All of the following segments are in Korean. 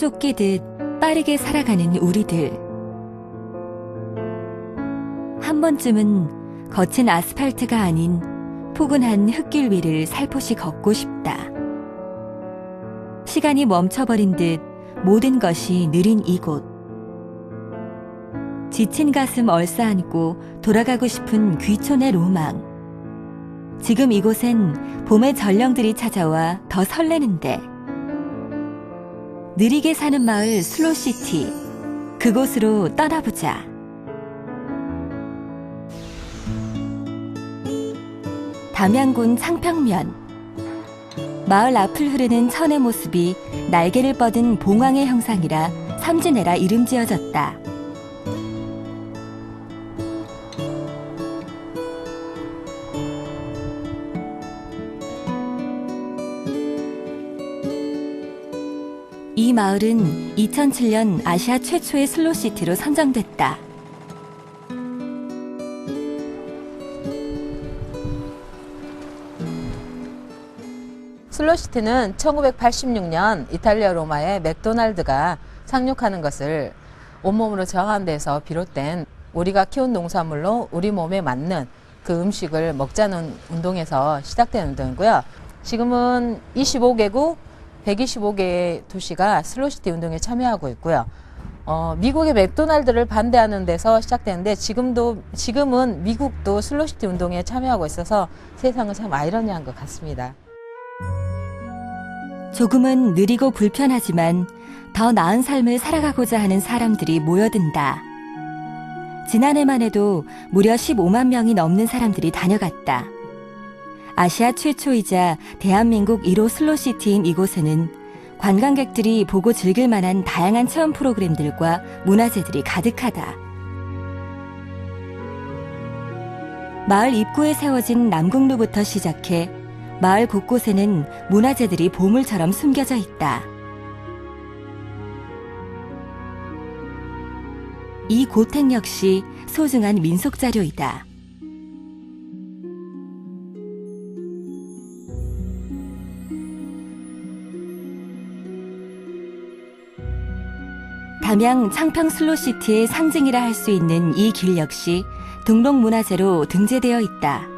쫓기듯 빠르게 살아가는 우리들. 한 번쯤은 거친 아스팔트가 아닌 포근한 흙길 위를 살포시 걷고 싶다. 시간이 멈춰버린 듯 모든 것이 느린 이곳. 지친 가슴 얼싸안고 돌아가고 싶은 귀촌의 로망. 지금 이곳엔 봄의 전령들이 찾아와 더 설레는데. 느리게 사는 마을 슬로시티. 그곳으로 떠나보자. 담양군 창평면. 마을 앞을 흐르는 천의 모습이 날개를 뻗은 봉황의 형상이라 삼진해라 이름 지어졌다. 이 마을은 2007년 아시아 최초의 슬로시티로 선정됐다. 슬로시티는 1986년 이탈리아 로마의 맥도날드가 상륙하는 것을 온몸으로 저항한 데서 비롯된 우리가 키운 농산물로 우리 몸에 맞는 그 음식을 먹자는 운동에서 시작된 운동이고요. 지금은 25개국 125개의 도시가 슬로시티 운동에 참여하고 있고요. 미국의 맥도날드를 반대하는 데서 시작되는데 지금은 미국도 슬로시티 운동에 참여하고 있어서 세상은 참 아이러니한 것 같습니다. 조금은 느리고 불편하지만 더 나은 삶을 살아가고자 하는 사람들이 모여든다. 지난해만 해도 무려 15만 명이 넘는 사람들이 다녀갔다. 아시아 최초이자 대한민국 1호 슬로시티인 이곳에는 관광객들이 보고 즐길 만한 다양한 체험 프로그램들과 문화재들이 가득하다. 마을 입구에 세워진 남궁루부터 시작해 마을 곳곳에는 문화재들이 보물처럼 숨겨져 있다. 이 고택 역시 소중한 민속 자료이다. 담양 창평 슬로시티의 상징이라 할 수 있는 이 길 역시 등록문화재로 등재되어 있다.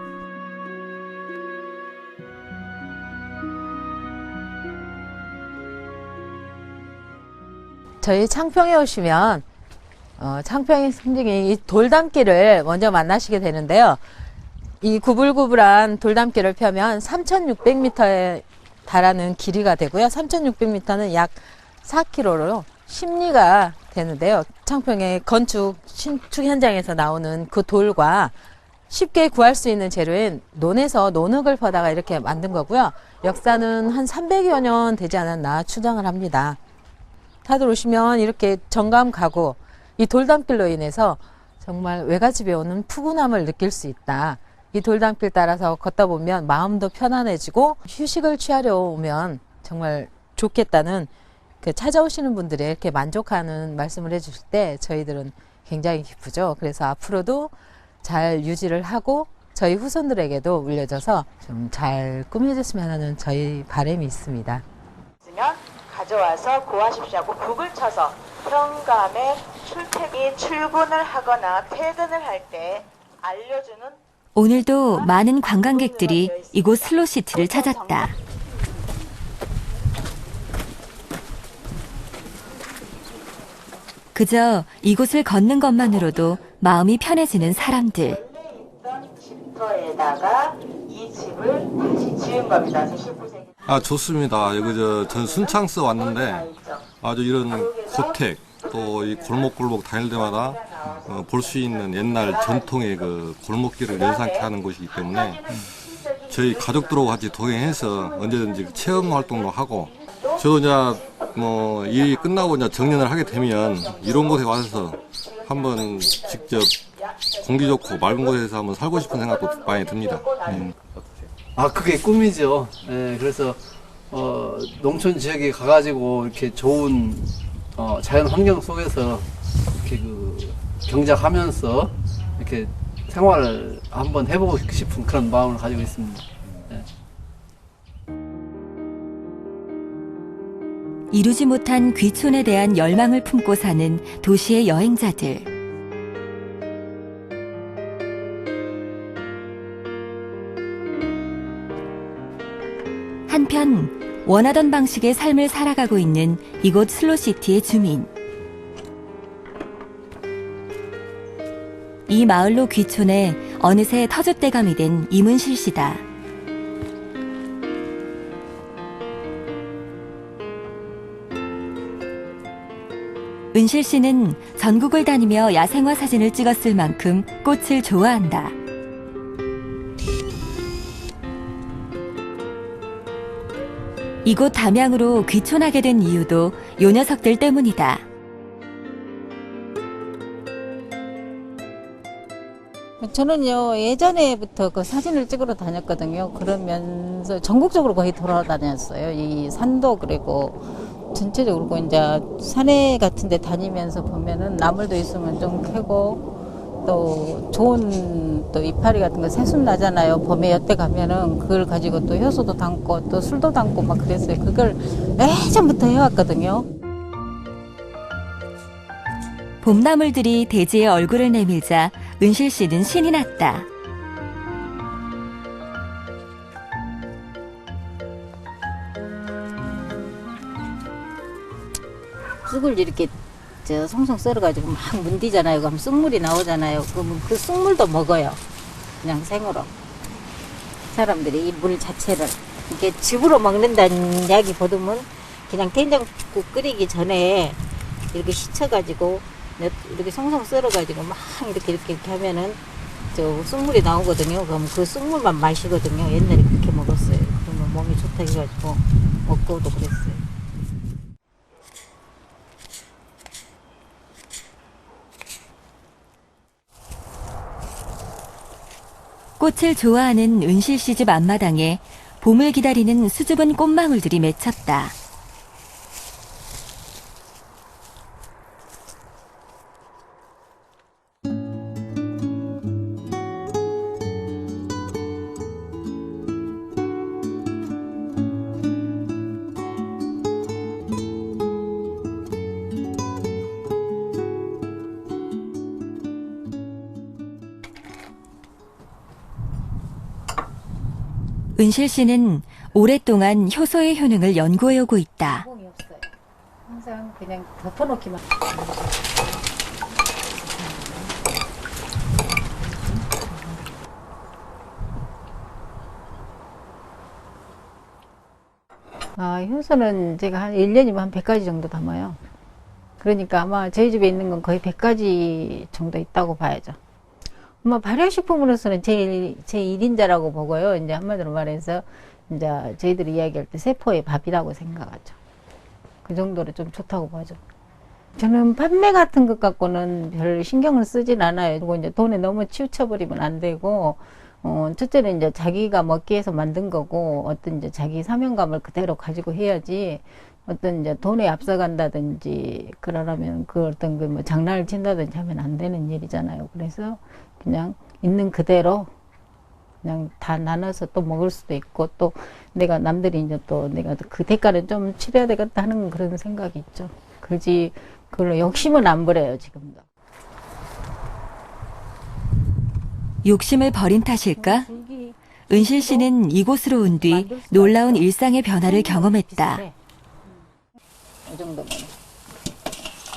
저희 창평에 오시면 창평의 상징인 이 돌담길을 먼저 만나시게 되는데요. 이 구불구불한 돌담길을 펴면 3,600m에 달하는 길이가 되고요. 3,600m는 약 4km로 10리가 되는데요. 창평의 건축, 신축 현장에서 나오는 그 돌과 쉽게 구할 수 있는 재료인 논에서 논흙을 퍼다가 이렇게 만든 거고요. 역사는 한 300여 년 되지 않았나 추정을 합니다. 다들 오시면 이렇게 정감 가고 이 돌담길로 인해서 정말 외갓집에 오는 푸근함을 느낄 수 있다. 이 돌담길 따라서 걷다 보면 마음도 편안해지고 휴식을 취하려 오면 정말 좋겠다는 그 찾아오시는 분들이 이렇게 만족하는 말씀을 해주실 때 저희들은 굉장히 기쁘죠. 그래서 앞으로도 잘 유지를 하고 저희 후손들에게도 물려줘서 좀 잘 꾸며줬으면 하는 저희 바람이 있습니다. 가져와서 구하십시오 하고 북을 쳐서 현감에 출근을 하거나 퇴근을 할 때 알려주는. 오늘도 많은 관광객들이 이곳 슬로시티를 찾았다. 그저 이곳을 걷는 것만으로도 마음이 편해지는 사람들. 집터에다가 이 집을 다시 지은 겁니다. 좋습니다. 여기 전 순창서 왔는데 아주 이런 고택 또 이 골목골목 다닐 때마다 볼 수 있는 옛날 전통의 그 골목길을 연상케 하는 곳이기 때문에 저희 가족들하고 같이 동행해서 언제든지 체험 활동도 하고 저도 이제 일이 끝나고 이제 정년을 하게 되면 이런 곳에 와서 한번 직접 공기 좋고 맑은 곳에서 한번 살고 싶은 생각도 많이 듭니다. 그게 꿈이죠. 네, 그래서 농촌 지역에 가가지고 이렇게 좋은 자연 환경 속에서 이렇게 경작하면서 이렇게 생활을 한번 해보고 싶은 그런 마음을 가지고 있습니다. 네. 이루지 못한 귀촌에 대한 열망을 품고 사는 도시의 여행자들. 한편 원하던 방식의 삶을 살아가고 있는 이곳 슬로시티의 주민. 이 마을로 귀촌해 어느새 터줏대감이 된 이문실 씨다. 은실 씨는 전국을 다니며 야생화 사진을 찍었을 만큼 꽃을 좋아한다. 이곳 담양으로 귀촌하게 된 이유도 요 녀석들 때문이다. 저는요, 예전에부터 그 사진을 찍으러 다녔거든요. 그러면서 전국적으로 거의 돌아다녔어요. 이 산도 그리고 전체적으로 그 이제 산에 같은 데 다니면서 보면은 나물도 있으면 좀 캐고 또 좋은 또 이파리 같은 거 새순 나잖아요. 봄에 여태 가면은 그걸 가지고 또 효소도 담고 또 술도 담고 막 그랬어요. 그걸 예전부터 해왔거든요. 봄나물들이 대지에 얼굴을 내밀자 은실 씨는 신이 났다. 쑥을 이렇게 송송 썰어가지고 막 문디잖아요. 그럼 쑥물이 나오잖아요. 그러면 그 쑥물도 먹어요. 그냥 생으로. 사람들이 이 물 자체를. 이렇게 즙으로 먹는다는 이야기보다는 그냥 된장국 끓이기 전에 이렇게 씻어가지고 이렇게 송송 썰어가지고 막 이렇게 하면은 저 쑥물이 나오거든요. 그럼 그 쑥물만 마시거든요. 옛날에 그렇게 먹었어요. 그러면 몸이 좋다 해가지고 먹고도 그랬어요. 꽃을 좋아하는 은실 씨 집 앞마당에 봄을 기다리는 수줍은 꽃망울들이 맺혔다. 은실 씨는 오랫동안 효소의 효능을 연구해오고 있다. 공이 없어요. 항상 그냥 덮어놓기만. 효소는 제가 한 1년이면 한 100가지 정도 담아요. 그러니까 아마 저희 집에 있는 건 거의 100가지 정도 있다고 봐야죠. 발효식품으로서는 제 1인자라고 보고요. 이제 한마디로 말해서, 이제 저희들이 이야기할 때 세포의 밥이라고 생각하죠. 그 정도로 좀 좋다고 봐죠. 저는 판매 같은 것 갖고는 별 신경을 쓰진 않아요. 그리고 이제 돈에 너무 치우쳐버리면 안 되고, 첫째는 이제 자기가 먹기 위해서 만든 거고, 어떤 이제 자기 사명감을 그대로 가지고 해야지, 어떤 이제 돈에 앞서간다든지, 그러려면 그 어떤 그 뭐 장난을 친다든지 하면 안 되는 일이잖아요. 그래서 그냥 있는 그대로 그냥 다 나눠서 또 먹을 수도 있고, 또 내가 남들이 이제 또 내가 그 대가를 좀 치러야 되겠다 하는 그런 생각이 있죠. 그러지, 그걸로 욕심은 안 부려요, 지금도. 욕심을 버린 탓일까? 은실 씨는 이곳으로 온 뒤 놀라운 일상의 변화를 경험했다. 이 정도면.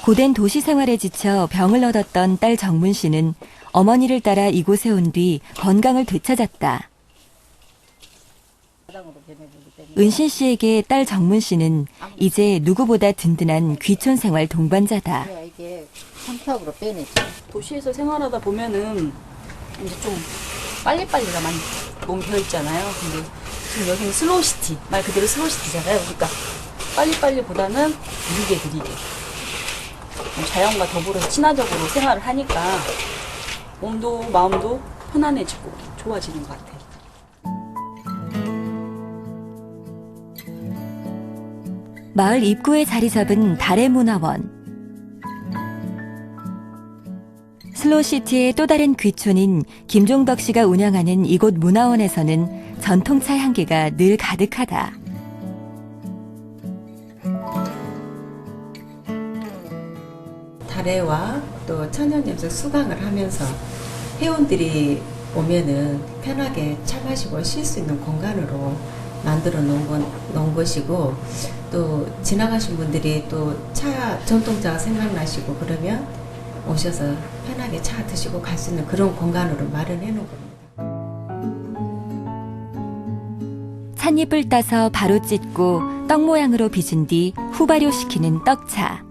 고된 도시 생활에 지쳐 병을 얻었던 딸 정문 씨는 어머니를 따라 이곳에 온 뒤 건강을 되찾았다. 은실 씨에게 딸 정문 씨는 이제 누구보다 든든한 귀촌 생활 동반자다. 이게 성격으로 빼내죠. 도시에서 생활하다 보면은 이제 좀 빨리빨리가 많이 몸이 배어있잖아요. 근데 지금 여기는 슬로우시티, 말 그대로 슬로우시티잖아요. 그러니까 빨리빨리보다는 느리게 자연과 더불어 친화적으로 생활을 하니까 몸도 마음도 편안해지고 좋아지는 것 같아요. 마을 입구에 자리 잡은 달의 문화원. 슬로시티의 또 다른 귀촌인 김종덕 씨가 운영하는 이곳 문화원에서는 전통차 향기가 늘 가득하다. 아래와 또 천연염색 수강을 하면서 회원들이 오면은 편하게 차 마시고 쉴 수 있는 공간으로 만들어 놓은 것이고, 또 지나가신 분들이 또 전통차가 생각나시고 그러면 오셔서 편하게 차 드시고 갈 수 있는 그런 공간으로 마련해 놓은 겁니다. 찻잎을 따서 바로 찢고 떡 모양으로 빚은 뒤 후발효시키는 떡차.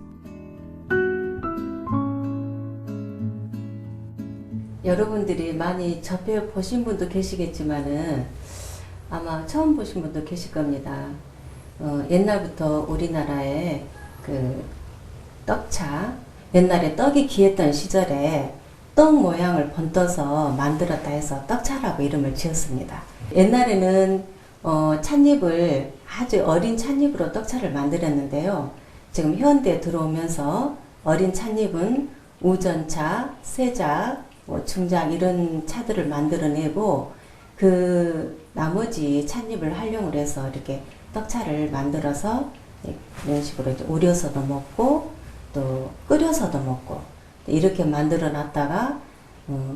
여러분들이 많이 접해 보신 분도 계시겠지만은 아마 처음 보신 분도 계실 겁니다. 옛날부터 우리나라에 그 떡차, 옛날에 떡이 귀했던 시절에 떡 모양을 번떠서 만들었다 해서 떡차라고 이름을 지었습니다. 옛날에는 찻잎을 아주 어린 찻잎으로 떡차를 만들었는데요. 지금 현대에 들어오면서 어린 찻잎은 우전차, 세작, 중작 이런 차들을 만들어내고, 그 나머지 찻잎을 활용을 해서 이렇게 떡차를 만들어서 이런 식으로 이제 우려서도 먹고 또 끓여서도 먹고 이렇게 만들어 놨다가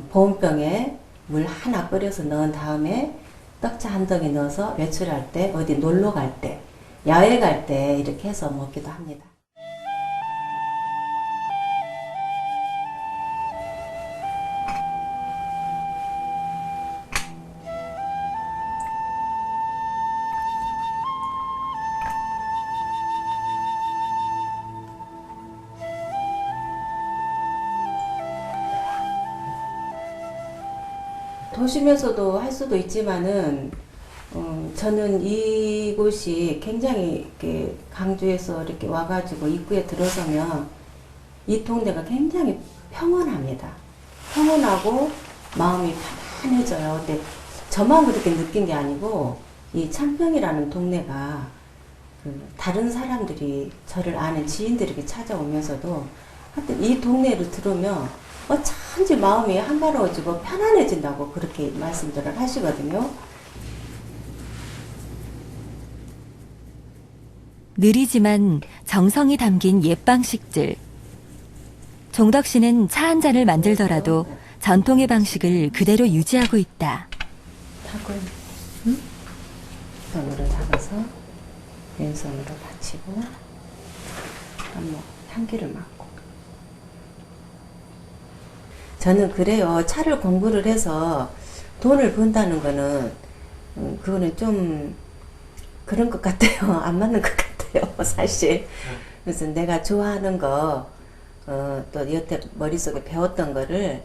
보온병에 물 하나 끓여서 넣은 다음에 떡차 한 덩이 넣어서 외출할 때, 어디 놀러 갈 때, 야외 갈 때 이렇게 해서 먹기도 합니다. 도심에서도 할 수도 있지만은 저는 이곳이 굉장히 이렇게 강주에서 이렇게 와가지고 입구에 들어서면 이 동네가 굉장히 평온합니다. 평온하고 마음이 편안해져요. 근데 저만 그렇게 느낀 게 아니고 이 창평이라는 동네가 다른 사람들이, 저를 아는 지인들이 이렇게 찾아오면서도 하여튼 이 동네를 들으면 어쩐지 마음이 한가로워지고 편안해진다고 그렇게 말씀들을 하시거든요. 느리지만 정성이 담긴 옛 방식들. 종덕 씨는 차 한 잔을 만들더라도 전통의 방식을 그대로 유지하고 있다. 탁을 손으로 잡아서 왼손으로 받치고 한번 향기를 맡고. 저는 그래요. 차를 공부를 해서 돈을 번다는 거는 그거는 좀 그런 것 같아요. 안 맞는 것 같아요, 사실. 그래서 내가 좋아하는 거, 또 여태 머릿속에 배웠던 거를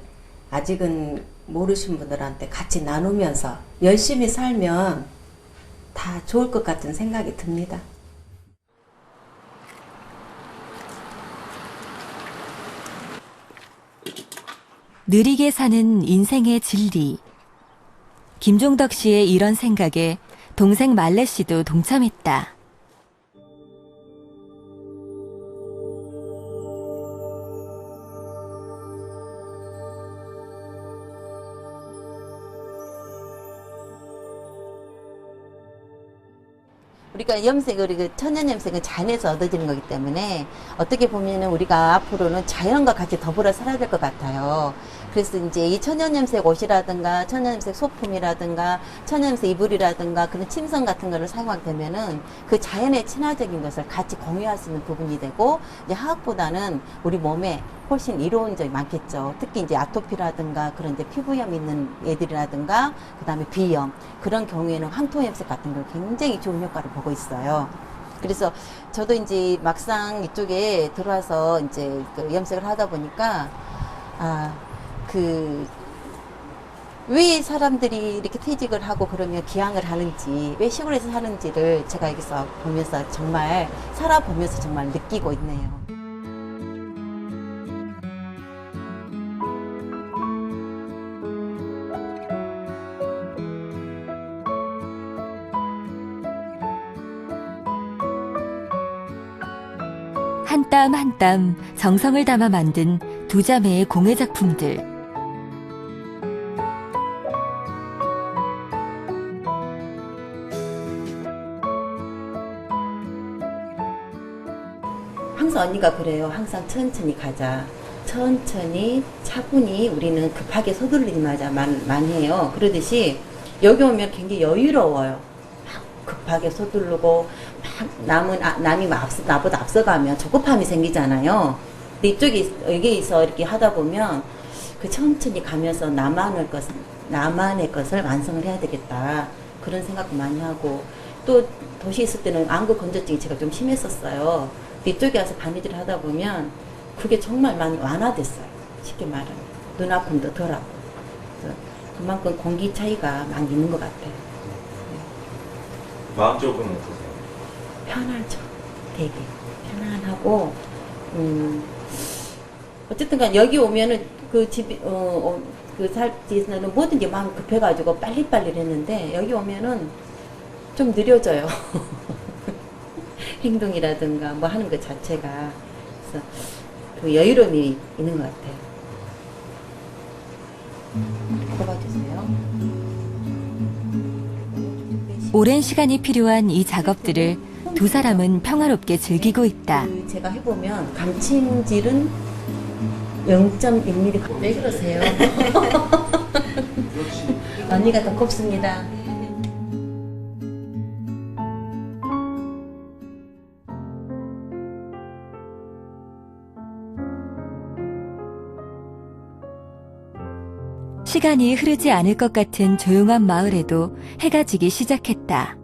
아직은 모르신 분들한테 같이 나누면서 열심히 살면 다 좋을 것 같은 생각이 듭니다. 느리게 사는 인생의 진리. 김종덕 씨의 이런 생각에 동생 말레 씨도 동참했다. 우리가 염색을, 그 천연 염색은 자연에서 얻어지는 거기 때문에 어떻게 보면은 우리가 앞으로는 자연과 같이 더불어 살아야 될 것 같아요. 그래서 이제 이 천연 염색 옷이라든가 천연 염색 소품이라든가 천연 염색 이불이라든가 그런 침성 같은 거를 사용하게 되면은 그 자연의 친화적인 것을 같이 공유할 수 있는 부분이 되고, 이제 화학보다는 우리 몸에 훨씬 이로운 점이 많겠죠. 특히 이제 아토피라든가 그런 이제 피부염 있는 애들이라든가 그다음에 비염, 그런 경우에는 황토 염색 같은 걸 굉장히 좋은 효과를 보고 있어요. 그래서 저도 이제 막상 이쪽에 들어와서 이제 그 염색을 하다 보니까 왜 사람들이 이렇게 퇴직을 하고 그러면 기항을 하는지, 왜 시골에서 사는지를 제가 여기서 보면서 정말 살아보면서 정말 느끼고 있네요. 한 땀 한 땀 정성을 담아 만든 두 자매의 공예 작품들. 항상 언니가 그래요. 항상 천천히 가자. 천천히 차분히 우리는 급하게 서두르기마자 많이 해요. 그러듯이 여기 오면 굉장히 여유로워요. 막 급하게 서두르고 막 남이 나보다 앞서가면 조급함이 생기잖아요. 근데 여기서 이렇게 하다 보면 그 천천히 가면서 나만의 것을 완성을 해야 되겠다. 그런 생각도 많이 하고, 또 도시에 있을 때는 안구 건조증이 제가 좀 심했었어요. 근데 이쪽에 와서 바느질을 하다 보면 그게 정말 많이 완화됐어요. 쉽게 말하면. 눈 아픔도 덜하고. 그래서 그만큼 공기 차이가 많이 있는 것 같아요. 마음적으로는 어떠세요? 편하죠. 되게. 편안하고, 어쨌든 간 여기 오면은 그 집이, 그 살지에서는 뭐든지 마음 급해가지고 빨리빨리 했는데, 여기 오면은 좀 느려져요. 행동이라든가 뭐 하는 것 자체가. 그래서 그 여유로움이 있는 것 같아요. 뽑아주세요. 오랜 시간이 필요한 이 작업들을 두 사람은 평화롭게 즐기고 있다. 제가 해보면 감침질은 0.1mm. 왜 그러세요? 언니가 더 곱습니다. 시간이 흐르지 않을 것 같은 조용한 마을에도 해가 지기 시작했다.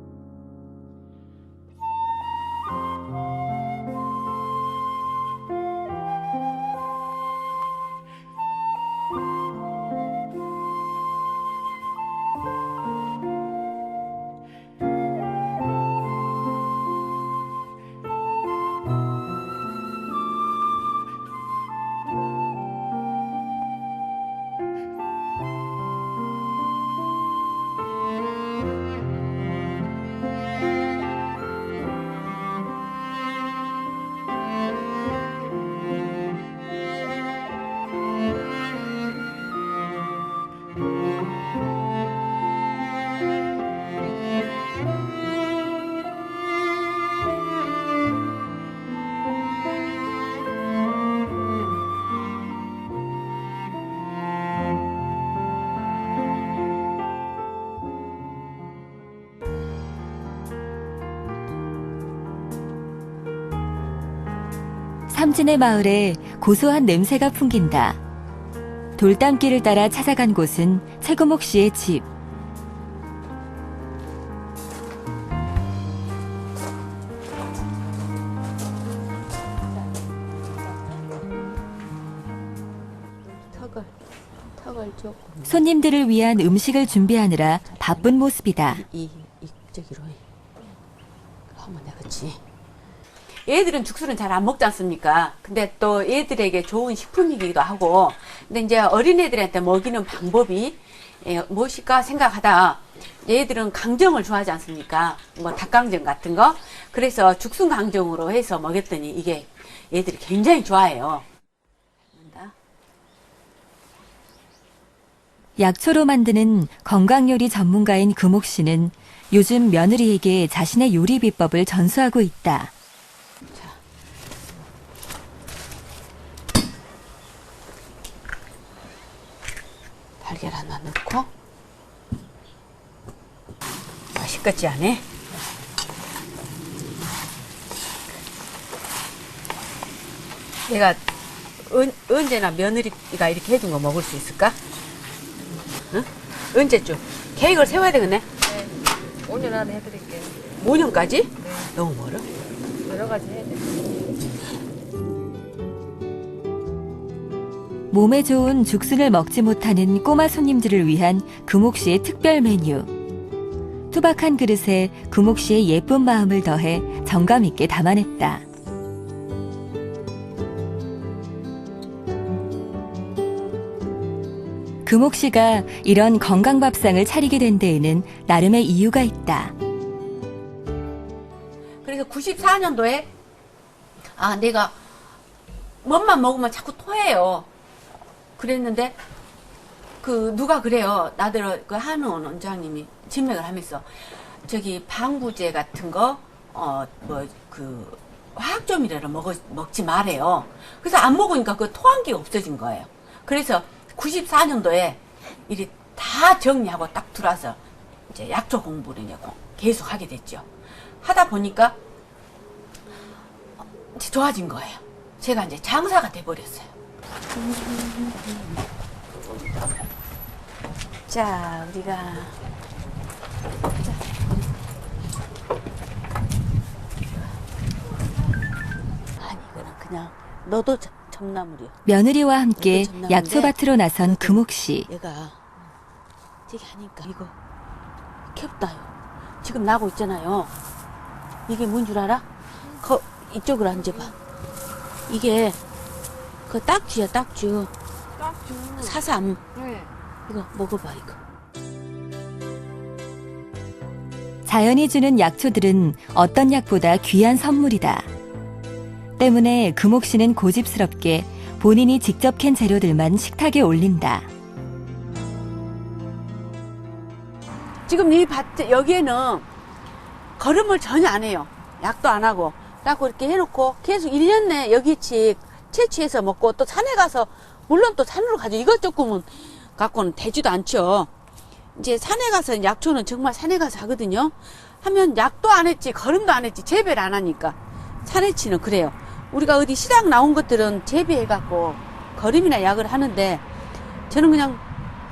삼진의 마을에 고소한 냄새가 풍긴다. 돌담길을 따라 찾아간 곳은 최구목 씨의 집. 턱을 조금 손님들을 위한 음식을 준비하느라 바쁜 모습이다. 저기로 하면 되겠지. 얘들은 죽술은 잘 안 먹지 않습니까? 근데 또 얘들에게 좋은 식품이기도 하고, 근데 이제 어린애들한테 먹이는 방법이 무엇일까 생각하다 얘들은 강정을 좋아하지 않습니까? 뭐 닭강정 같은 거. 그래서 죽순 강정으로 해서 먹였더니 이게 얘들이 굉장히 좋아해요. 약초로 만드는 건강요리 전문가인 금옥 씨는 요즘 며느리에게 자신의 요리 비법을 전수하고 있다. 달걀 하나 넣고. 맛있겠지 않아? 내가 언제나 며느리가 이렇게 해준 거 먹을 수 있을까? 응? 언제쯤? 계획을 세워야 되겠네? 네. 5년 안에 해드릴게요. 5년까지? 네. 너무 멀어? 여러 가지 해야 돼요. 몸에 좋은 죽순을 먹지 못하는 꼬마 손님들을 위한 금옥 씨의 특별 메뉴. 투박한 그릇에 금옥 씨의 예쁜 마음을 더해 정감 있게 담아냈다. 금옥 씨가 이런 건강밥상을 차리게 된 데에는 나름의 이유가 있다. 그래서 94년도에 내가 뭐만 먹으면 자꾸 토해요. 그랬는데 누가 그래요. 나들 그 한우원 원장님이 진맥을 하면서 저기 방부제 같은 거 화학조미료를 먹지 말아요. 그래서 안 먹으니까 그 토한기가 없어진 거예요. 그래서 94년도에 이리 다 정리하고 딱 들어와서 이제 약초 공부를 이제 계속 하게 됐죠. 하다 보니까 이제 좋아진 거예요. 제가 이제 장사가 돼버렸어요. 자, 우리가 아니 이거는 그냥 너도 점나물이요. 며느리와 함께 약초밭으로 나선 금옥 씨. 얘가 되게 하니까 이거 캡다요. 지금 나고 있잖아요. 이게 뭔 줄 알아? 이쪽으로 앉아봐. 이게 그 딱주야 딱주. 사삼. 이거 먹어봐 이거. 자연이 주는 약초들은 어떤 약보다 귀한 선물이다. 때문에 금옥 씨는 고집스럽게 본인이 직접 캔 재료들만 식탁에 올린다. 지금 이 밭 여기에는 거름을 전혀 안 해요. 약도 안 하고. 그래갖고 이렇게 해놓고 계속 1년 내에 여기치 채취해서 먹고 또 산에 가서 물론 또 산으로 가죠. 이것 조금은 갖고는 되지도 않죠. 이제 산에 가서 약초는 정말 산에 가서 하거든요. 하면 약도 안 했지 거름도 안 했지 재배를 안 하니까 산에치는 그래요. 우리가 어디 시장 나온 것들은 재배해갖고 거름이나 약을 하는데 저는 그냥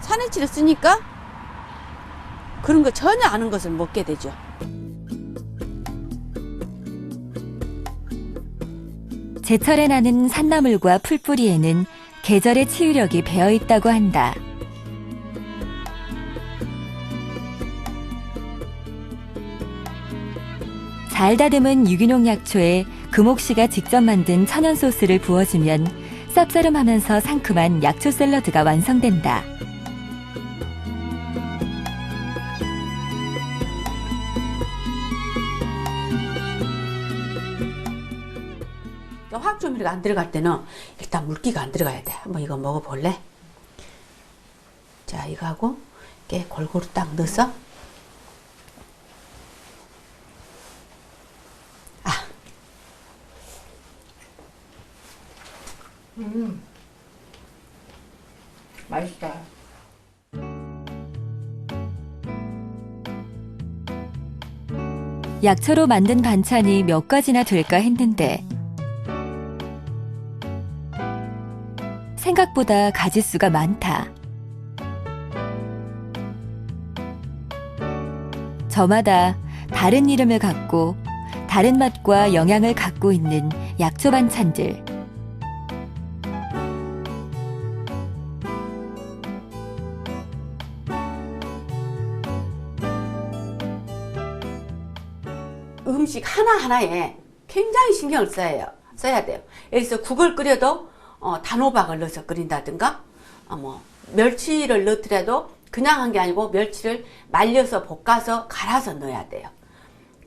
산에치를 쓰니까 그런 거 전혀 아는 것을 먹게 되죠. 제철에 나는 산나물과 풀뿌리에는 계절의 치유력이 배어 있다고 한다. 잘 다듬은 유기농 약초에 금옥 씨가 직접 만든 천연 소스를 부어주면 쌉싸름하면서 상큼한 약초 샐러드가 완성된다. 화학조미료가 안 들어갈 때는 일단 물기가 안 들어가야 돼. 한번 이거 먹어볼래? 자, 이거 하고 이렇게 골고루 딱 넣어서 맛있다. 약초로 만든 반찬이 몇 가지나 될까 했는데 생각보다 가짓수가 많다. 저마다 다른 이름을 갖고 다른 맛과 영양을 갖고 있는 약초 반찬들. 음식 하나하나에 굉장히 신경을 써야 돼요. 예를 들어서 국을 끓여도 단호박을 넣어서 끓인다든가 멸치를 넣더라도 그냥 한 게 아니고 멸치를 말려서 볶아서 갈아서 넣어야 돼요.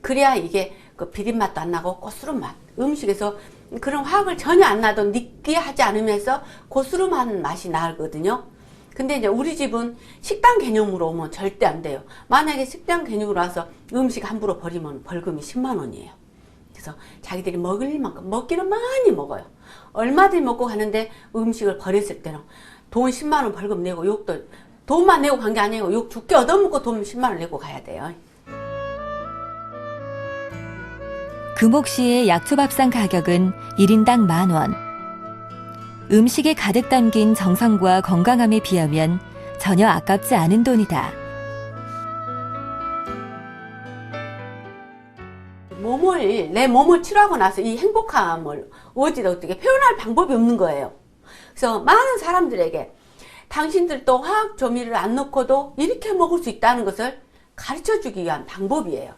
그래야 이게 그 비린맛도 안 나고 고스름 맛. 음식에서 그런 화학을 전혀 안 놔도 느끼하지 않으면서 고스름한 맛이 나거든요. 근데 이제 우리 집은 식당 개념으로 오면 절대 안 돼요. 만약에 식당 개념으로 와서 음식 함부로 버리면 벌금이 10만 원이에요. 그래서 자기들이 먹을 만큼 먹기는 많이 먹어요. 얼마든지 먹고 가는데 음식을 버렸을 때는 돈 10만 원 벌금 내고 욕도 돈만 내고 간 게 아니고 욕 죽게 얻어먹고 돈 10만 원 내고 가야 돼요. 금옥 씨의 약초밥상 가격은 1인당 10,000원. 음식에 가득 담긴 정성과 건강함에 비하면 전혀 아깝지 않은 돈이다. 내 몸을 치료하고 나서 이 행복함을 어떻게 표현할 방법이 없는 거예요. 그래서 많은 사람들에게 당신들도 화학 조미료를 안 넣고도 이렇게 먹을 수 있다는 것을 가르쳐 주기 위한 방법이에요.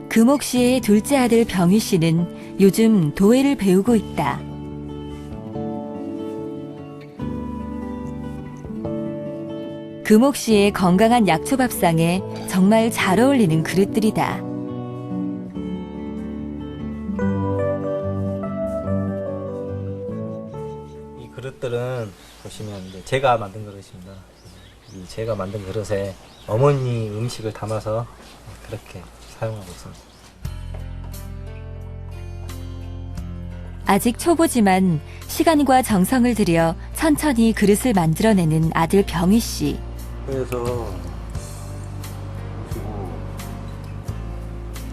금옥 씨의 둘째 아들 병희 씨는 요즘 도예를 배우고 있다. 금옥 씨의 건강한 약초밥상에 정말 잘 어울리는 그릇들이다. 이 그릇들은 보시면 이제 제가 만든 그릇입니다. 이 제가 만든 그릇에 어머니 음식을 담아서 그렇게 사용하고 있습니다. 아직 초보지만 시간과 정성을 들여 천천히 그릇을 만들어내는 아들 병희 씨. 그래서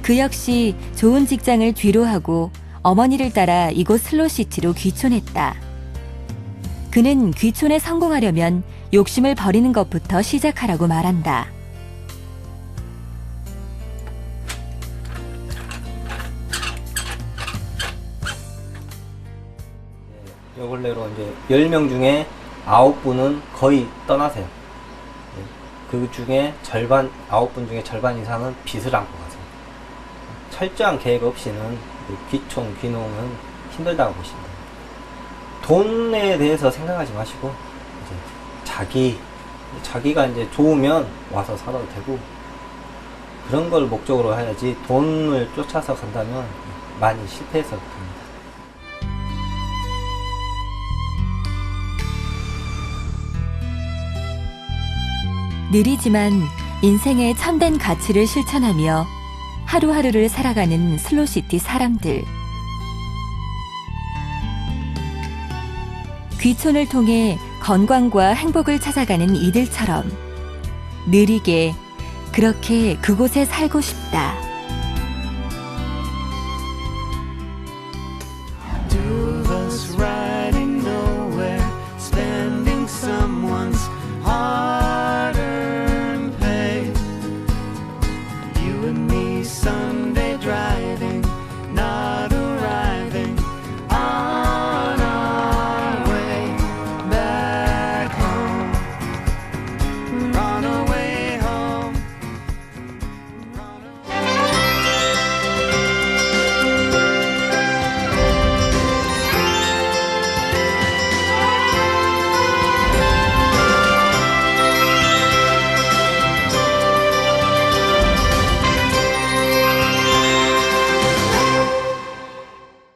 그 역시 좋은 직장을 뒤로하고 어머니를 따라 이곳 슬로시티로 귀촌했다. 그는 귀촌에 성공하려면 욕심을 버리는 것부터 시작하라고 말한다. 요 근래로 이제 10명 중에 9분은 거의 떠나세요. 그 중에 9분 중에 절반 이상은 빚을 안고 가세요. 철저한 계획 없이는 귀촌, 귀농은 힘들다고 보시면 돼요. 돈에 대해서 생각하지 마시고 이제 자기가 이제 좋으면 와서 살아도 되고 그런 걸 목적으로 해야지 돈을 쫓아서 간다면 많이 실패해서 됩니다. 느리지만 인생의 참된 가치를 실천하며 하루하루를 살아가는 슬로시티 사람들. 귀촌을 통해 건강과 행복을 찾아가는 이들처럼 느리게 그렇게 그곳에 살고 싶다.